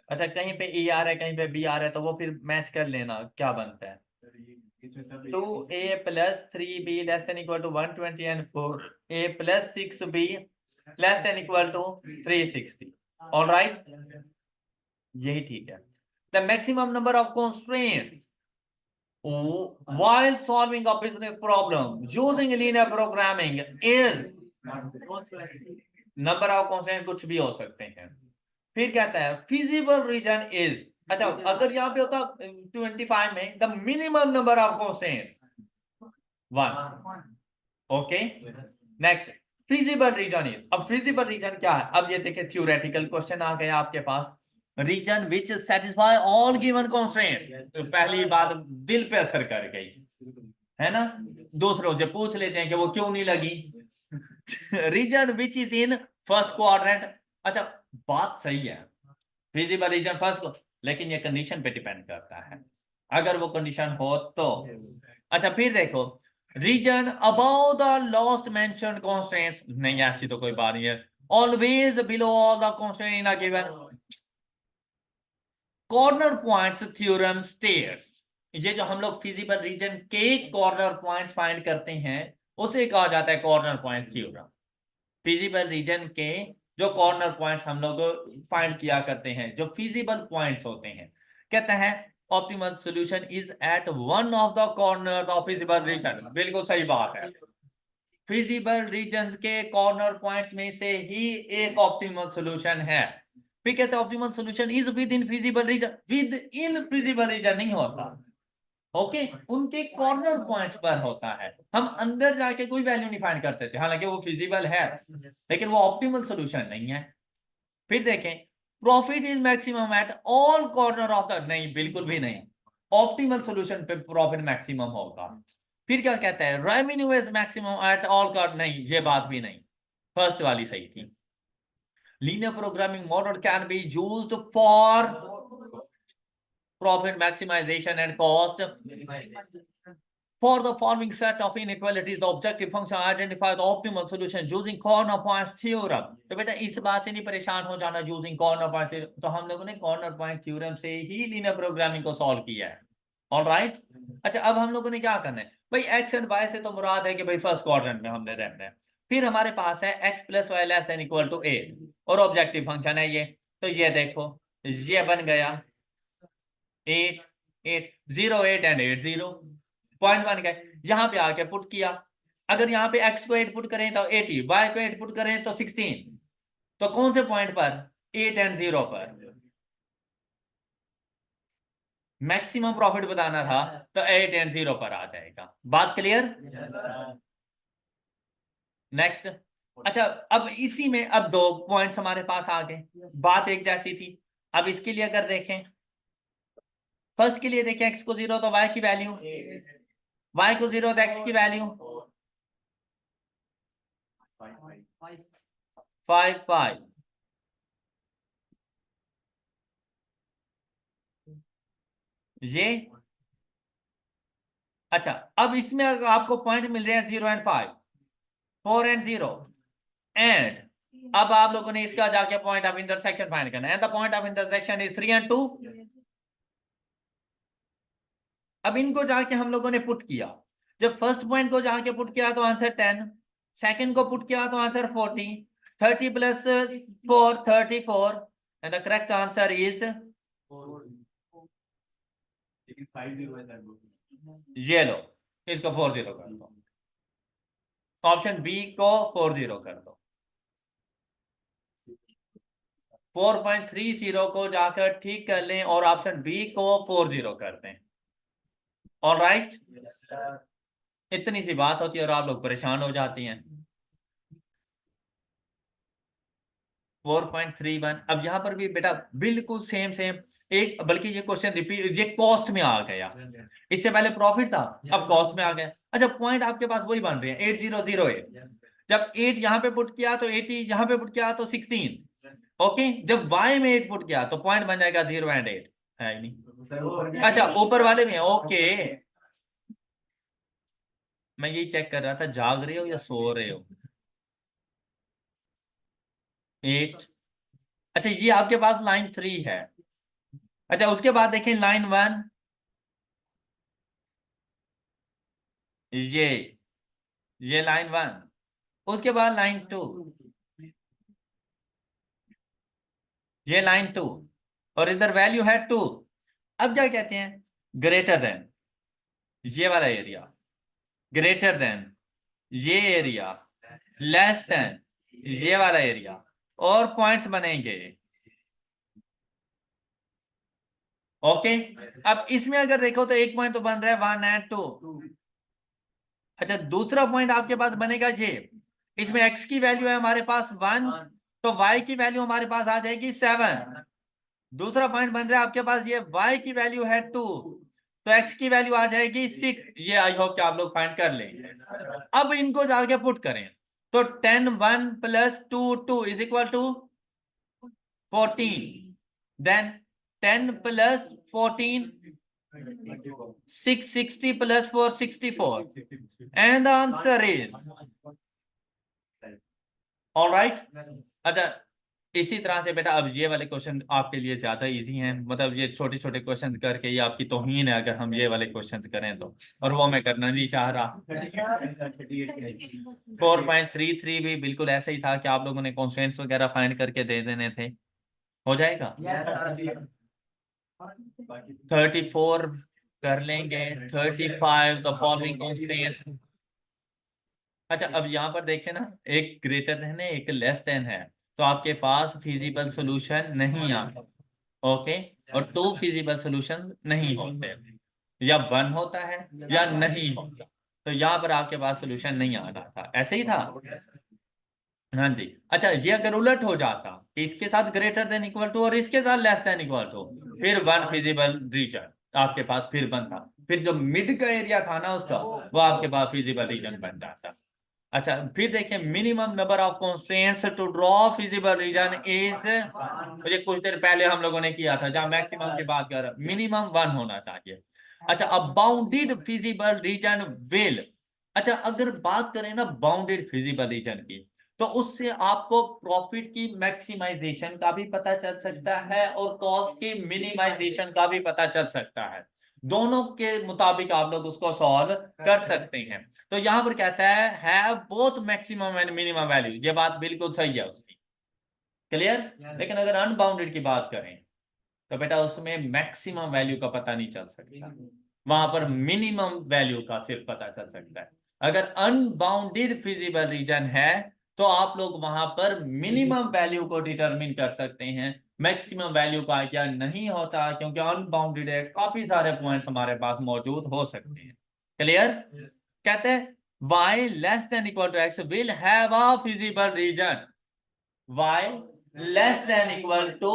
अच्छा कहीं पे E आ रहा है कहीं पे B आ रहा है तो वो फिर मैच कर लेना क्या बनता है। 2A plus 3B less than equal to 120 and 4A plus 6B less than equal to 360। All right, यही ठीक है। The maximum number of constraints while solving a business problem using linear programming is, number of constant कुछ भी हो सकते हैं। फिर कहता है फिजिबल रीजन इज, अच्छा अगर यहाँ पे होता 25 में the minimum number of constants 1। Okay next feasible region is, अब फिजिबल रीजन क्या है। अब ये देखिए थ्योरेटिकल क्वेश्चन आ गया आपके पास, region which satisfy all given constraints. पहली बात दिल पे असर कर गई है ना, दूसरों से पूछ लेते हैं कि वो क्यों नहीं लगी। Region which is in first quadrant, अच्छा बात सही है फिजिबल रीजन फर्स्ट को, लेकिन ये कंडीशन पे डिपेंड करता है, अगर वो कंडीशन हो तो। अच्छा फिर देखो region about the last mentioned constants, नहीं ऐसी तो कोई बात नहीं है। Always below all the constant in a given corner points theorem states, ये जो हम लोग फिजिबल रीजन के कॉर्नर पॉइंट्स फाइंड करते हैं उसे कहा जाता है corner point theorem. Feasible region के जो कॉर्नर पॉइंट्स हम लोग फाइंड किया करते हैं, जो फिजिबल पॉइंट्स होते हैं, कहते हैं optimal solution is at one of the corners of feasible region. बिल्कुल सही बात है, फिजिबल रीजन के कॉर्नर पॉइंट्स में से ही एक ऑप्टिमल सॉल्यूशन है। फिर कहते हैं optimal solution is with in feasible region, with in feasible region नहीं होता, ओके उनके कॉर्नर पॉइंट्स पर होता है। हम अंदर जाके कोई वैल्यू नहीं फाइंड करते थे, हालांकि वो फिजिबल है लेकिन वो ऑप्टिमल सॉल्यूशन नहीं है। फिर देखें profit is maximum at all corner of the, नहीं बिल्कुल भी नहीं, ऑप्टिमल सॉल्यूशन पे प्रॉफिट मैक्सिमम होगा। फिर क्या कहता है revenue is maximum at all corner, नहीं ये बात भी नहीं, फर्स्ट वाली सही थी। Linear programming model can be used for profit maximization and cost for the following set of inequalities the objective function identify the optimal solution using corner points theorem। तो बेटा इस बात से नहीं परेशान हो जाना using corner point theorem, तो हम लोगों ने corner point theorem से ही linear programming को सॉल्व किया है। ऑल राइट अच्छा अब हम लोगों ने क्या करना है भाई, x एंड y से तो मुराद है कि भाई फर्स्ट क्वाड्रेंट में हमने रहना है। फिर हमारे पास है x plus y less than equal to 8 और ऑब्जेक्टिव फंक्शन है ये, तो ये देखो ये बन गया 8 8 0 8 एंड 8 0 पॉइंट बन गए। यहां पे आके पुट किया, अगर यहाँ पे x को 8 पुट करें तो 80, y को 8 पुट करें तो 16, तो कौन से पॉइंट पर 8 एंड 0 पर, मैक्सिमम प्रॉफिट बताना था तो 8 एंड 0 पर आ जाएगा। बात क्लियर? नेक्स्ट। अच्छा, अब इसी में अब दो पॉइंट्स हमारे पास आ गए, बात एक जैसी थी। अब इसके लिए अगर देखें, फर्स्ट के लिए देखें, x को 0 तो y की वैल्यू, y को 0 तो x की वैल्यू 5 ये। अच्छा, अब इसमें अगर आपको पॉइंट मिल रहे हैं 0 एंड 5, 4 एंड 0 एंड, अब आप लोगों ने इसका जाके पॉइंट ऑफ इंटरसेक्शन फाइंड करना है। The point of intersection is 3 and 2। अब इनको जाके हम लोगों ने पुट किया। जब फर्स्ट पॉइंट को जाके पुट किया तो आंसर 10, सेकंड को पुट किया तो answer 40, 30 plus 4 34, and the correct answer is ये लो, इसको 40 कर दो, ऑप्शन बी को 40 कर दो, 4.30 को जाकर ठीक कर लें और ऑप्शन बी को 40 कर दें। ऑल राइट, इतनी सी बात होती है और आप लोग परेशान हो जाती हैं। 4.31। अब यहां पर भी बेटा बिल्कुल सेम सेम, एक बल्कि ये क्वेश्चन रिपीट, ये कॉस्ट में आ गया, इससे पहले प्रॉफिट था, अब कॉस्ट में आ गया। अच्छा, पॉइंट आपके पास वही बन रहे हैं 8008। जब 8 यहां पे पुट किया तो 80, यहां पे पुट किया तो 16। ओके, जब y में 8 पुट किया तो पॉइंट बन जाएगा 0 एंड 8, है नहीं? अच्छा, ऊपर वाले में ओके, मैं यही चेक कर रहा था जाग रहे हो या सो रहे हो। 8। अच्छा, ये आपके पास लाइन 3 है। अच्छा, उसके बाद देखें लाइन 1, ये ये लाइन 1, उसके बाद लाइन 2, ये लाइन 2, और इधर वैल्यू है 2। अब क्या कहते हैं, ग्रेटर देन ये वाला एरिया, ग्रेटर देन ये एरिया, लेस देन ये वाला एरिया, और पॉइंट्स बनेंगे। ओके, अब इसमें अगर देखो तो एक पॉइंट तो बन रहा है 1 एंड 2। अच्छा, दूसरा पॉइंट आपके पास बनेगा ये, इसमें x की वैल्यू है हमारे पास 1, तो y की वैल्यू हमारे पास आ जाएगी 7। दूसरा पॉइंट बन रहा है आपके पास ये, y की वैल्यू है 2, तो x की वैल्यू आ जाएगी 6। ये आई होप कि आप लोग फाइंड कर लेंगे। अब इनको जाके पुट करें तो 10 1 plus 2 2 is equal to 14, then 10 plus 14 660 plus 464, and the answer is all right। अच्छा, इसी तरह से बेटा अब ये वाले क्वेश्चन आपके लिए ज्यादा इजी हैं, मतलब ये छोटे छोटे क्वेश्चन करके ये आपकी तौहीन है अगर हम ये वाले क्वेश्चन करें तो, और वो मैं करना नहीं चाह रहा। 4.33 भी बिल्कुल ऐसे ही था कि आप लोगों ने कॉन्स्टेंट्स वगैरह फाइंड करके दे देने थे, हो जाएगा। 34 कर लेंगे, 35 द फॉलोइंग कॉन्स्टेंट्स। अच्छा, अब यहाँ पर देखें ना, एक ग्रेटर देन है, एक लेस देन है, तो आपके पास फिजिबल सॉल्यूशन नहीं आता। ओके, और 2 फिजिबल सॉल्यूशन नहीं होते, या 1 होता है या नहीं होता, तो यहाँ पर आपके पास सॉल्यूशन नहीं आ रहा था, ऐसे ही था। हाँ जी। अच्छा, ये अगर उलट हो जाता कि इसके साथ ग्रेटर देन इक्वल टू और इसके साथ लेस देन इक्वल टू, फिर 1 फिजिबल रीजन आपके पास फिर बनता, फिर जो मिड का एरिया था ना उसका, वो आपके पास फिजिबल रीजन बन जाता। अच्छा, फिर देखिए, minimum number of constraints to draw feasible region is, मुझे कुछ देर पहले हम लोगों ने किया था जहां मैक्सिमम की बात कर, मिनिमम 1 होना चाहिए। अच्छा, अब बाउंडेड फिजिबल रीजन विल, अच्छा अगर बात करें ना बाउंडेड फिजिबल रीजन की, तो उससे आपको प्रॉफिट की मैक्सिमाइजेशन का भी पता चल सकता है और कॉस्ट की मिनिमाइजेशन का भी पता चल सकता है, दोनों के मुताबिक आप लोग उसको सॉल्व कर सकते हैं। तो यहां पर कहता है have both maximum and minimum value, ये बात बिल्कुल सही है उसकी, क्लियर। लेकिन अगर अनबाउंडेड की बात करें तो बेटा उसमें मैक्सिमम वैल्यू का पता नहीं चल सकता, वहां पर मिनिमम वैल्यू का सिर्फ पता चल सकता है। अगर अनबाउंडेड फिजिबल रीजन है तो आप लोग वहां पर मिनिमम वैल्यू को डिटरमिन कर सकते हैं, मैक्सिमम वैल्यू का क्या नहीं होता, क्योंकि अनबाउंडेड है, काफी सारे पॉइंट्स हमारे पास मौजूद हो सकते हैं। क्लियर? कहते हैं y less than equal to x will have a feasible region, y less than equal to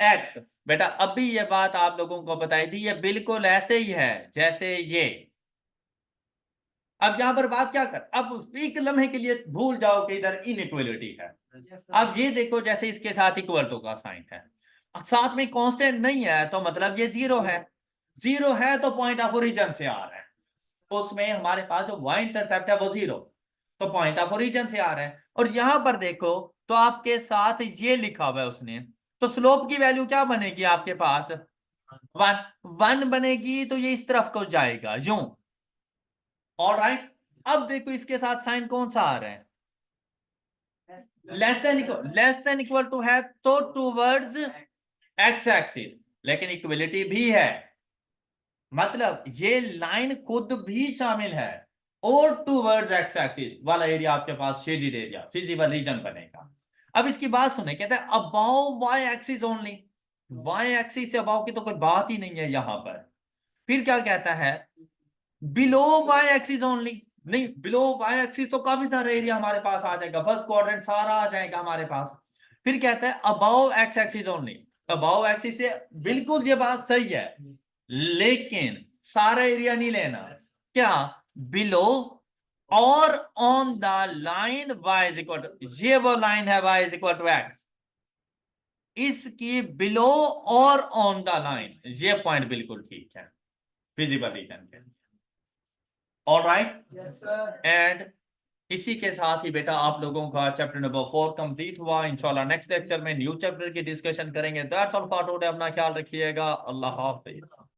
x। बेटा अभी ये बात आप लोगों को बताई थी, ये बिल्कुल ऐसे ही है जैसे ये। अब यहां पर बात क्या कर, अब एक लम्हे के लिए भूल जाओ कि इधर इनइक्वलिटी है। अब ये देखो जैसे इसके साथ इक्वल टू का साइन है, साथ में कांस्टेंट नहीं है तो मतलब ये जीरो है। जीरो है तो पॉइंट ऑफ ओरिजिन से आ रहा है, उसमें हमारे पास जो y इंटरसेप्ट है वो जीरो, तो पॉइंट ऑफ ओरिजिन से आ रहा है। और यहां पर देखो तो आपके साथ ये लिखा हुआ है उसने, तो स्लोप की वैल्यू क्या बनेगी आपके पास? वन। वन बनेगी तो ये इस तरफ को जाएगा यूं। ऑलराइट, अब देखो इसके साथ साइन कौन सा आ रहा है? लेस देन इक्वल टू है तो टूवर्ड्स एक्स एक्सिस, लेकिन इक्वलिटी भी है, मतलब ये लाइन खुद भी शामिल है, और टूवर्ड्स एक्स एक्सिस वाला एरिया आपके पास शेडेड एरिया फिजिबल रीजन बनेगा। अब इसकी बात सुने, कहते हैं about y axis only, y axis से अबाउ की तो कोई बात ही नहीं है यहां पर। फिर क्या कहता है? बिलो वाई एक्सिस ओनली, नहीं बिलो वाई एक्सिस तो काफी सारा एरिया हमारे पास आ जाएगा, फर्स्ट क्वाड्रेंट सारा आ जाएगा हमारे पास। फिर कहता है about x axis only, about axis से बिल्कुल ये बात सही है, लेकिन सारा एरिया नहीं लेना। क्या? बिलो और on the line y is equal to, ये वो लाइन है y is equal to x, इसकी बिलो और ऑन द लाइन, ये पॉइंट बिल्कुल ठीक है फिजिबल रीजन के। ऑलराइट, एंड इसी के साथ ही बेटा आप लोगों का चैप्टर नंबर 4 कंप्लीट हुआ। इंशाल्लाह नेक्स्ट लेक्चर में न्यू चैप्टर की डिस्कशन करेंगे। दैट्स ऑल फॉर टुडे, अपना ख्याल रखिएगा, अल्लाह हाफिज।